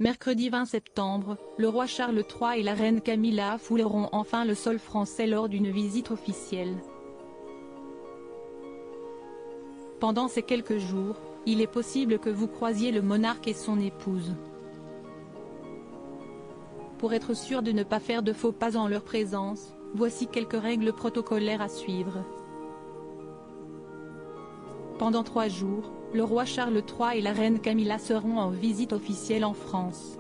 Mercredi 20 septembre, le roi Charles III et la reine Camilla fouleront enfin le sol français lors d'une visite officielle. Pendant ces quelques jours, il est possible que vous croisiez le monarque et son épouse. Pour être sûr de ne pas faire de faux pas en leur présence, voici quelques règles protocolaires à suivre. Pendant 3 jours, le roi Charles III et la reine Camilla seront en visite officielle en France.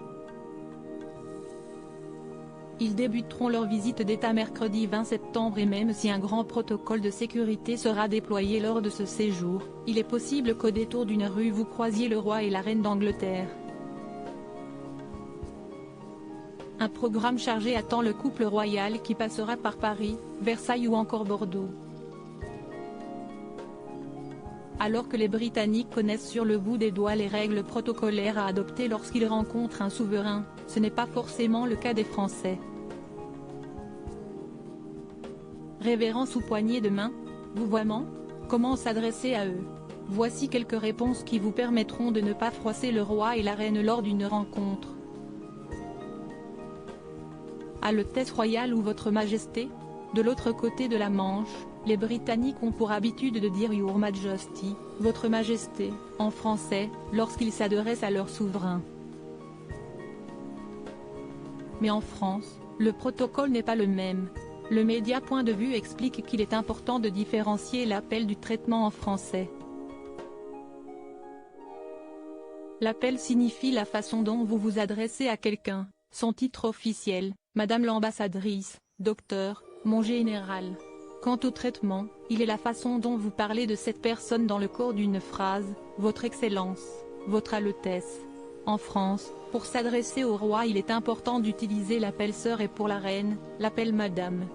Ils débuteront leur visite d'État mercredi 20 septembre et même si un grand protocole de sécurité sera déployé lors de ce séjour, il est possible qu'au détour d'une rue vous croisiez le roi et la reine d'Angleterre. Un programme chargé attend le couple royal qui passera par Paris, Versailles ou encore Bordeaux. Alors que les Britanniques connaissent sur le bout des doigts les règles protocolaires à adopter lorsqu'ils rencontrent un souverain, ce n'est pas forcément le cas des Français. Révérence ou poignée de main, vouvoiement, comment s'adresser à eux? Voici quelques réponses qui vous permettront de ne pas froisser le roi et la reine lors d'une rencontre. Altesse royale ou votre majesté? De l'autre côté de la Manche, les Britanniques ont pour habitude de dire Your Majesty, votre majesté, en français, lorsqu'ils s'adressent à leur souverain. Mais en France, le protocole n'est pas le même. Le média Point de vue explique qu'il est important de différencier l'appel du traitement en français. L'appel signifie la façon dont vous vous adressez à quelqu'un, son titre officiel, Madame l'ambassadrice, docteur, mon général. Quant au traitement, il est la façon dont vous parlez de cette personne dans le cours d'une phrase, Votre Excellence, Votre Altesse. En France, pour s'adresser au roi il est important d'utiliser l'appel sœur et pour la reine, l'appel madame.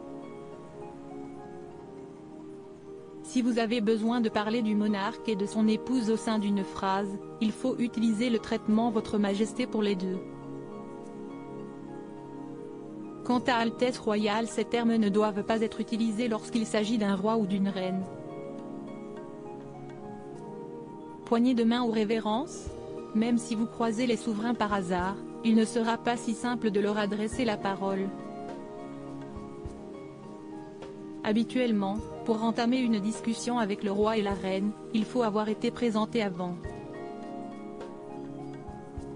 Si vous avez besoin de parler du monarque et de son épouse au sein d'une phrase, il faut utiliser le traitement Votre Majesté pour les deux. Quant à Altesse royale, ces termes ne doivent pas être utilisés lorsqu'il s'agit d'un roi ou d'une reine. Poignée de main ou révérence? Même si vous croisez les souverains par hasard, il ne sera pas si simple de leur adresser la parole. Habituellement, pour entamer une discussion avec le roi et la reine, il faut avoir été présenté avant.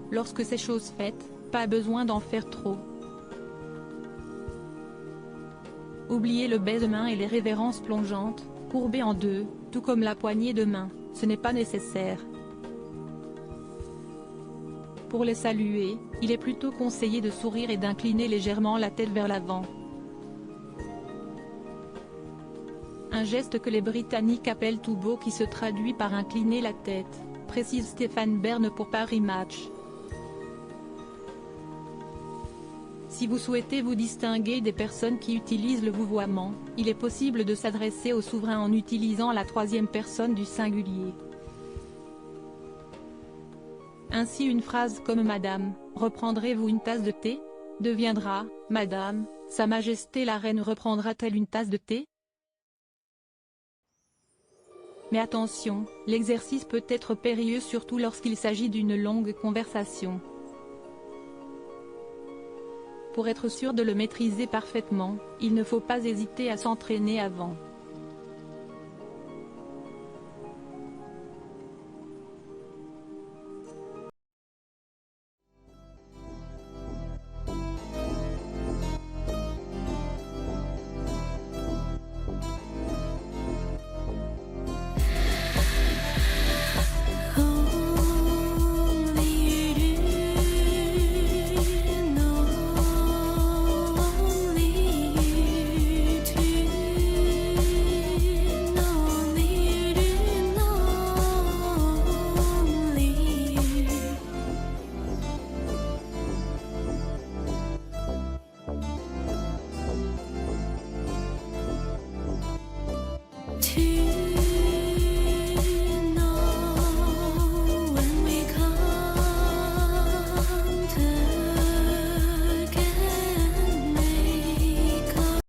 Lorsque c'est chose faite, pas besoin d'en faire trop. Oubliez le baise-main et les révérences plongeantes, courbées en deux, tout comme la poignée de main, ce n'est pas nécessaire. Pour les saluer, il est plutôt conseillé de sourire et d'incliner légèrement la tête vers l'avant. Un geste que les Britanniques appellent tout beau qui se traduit par incliner la tête, précise Stéphane Bern pour Paris Match. Si vous souhaitez vous distinguer des personnes qui utilisent le vouvoiement, il est possible de s'adresser au souverain en utilisant la troisième personne du singulier. Ainsi une phrase comme Madame, reprendrez-vous une tasse de thé? Deviendra, Madame, Sa Majesté la Reine reprendra-t-elle une tasse de thé? Mais attention, l'exercice peut être périlleux surtout lorsqu'il s'agit d'une longue conversation. Pour être sûr de le maîtriser parfaitement, il ne faut pas hésiter à s'entraîner avant.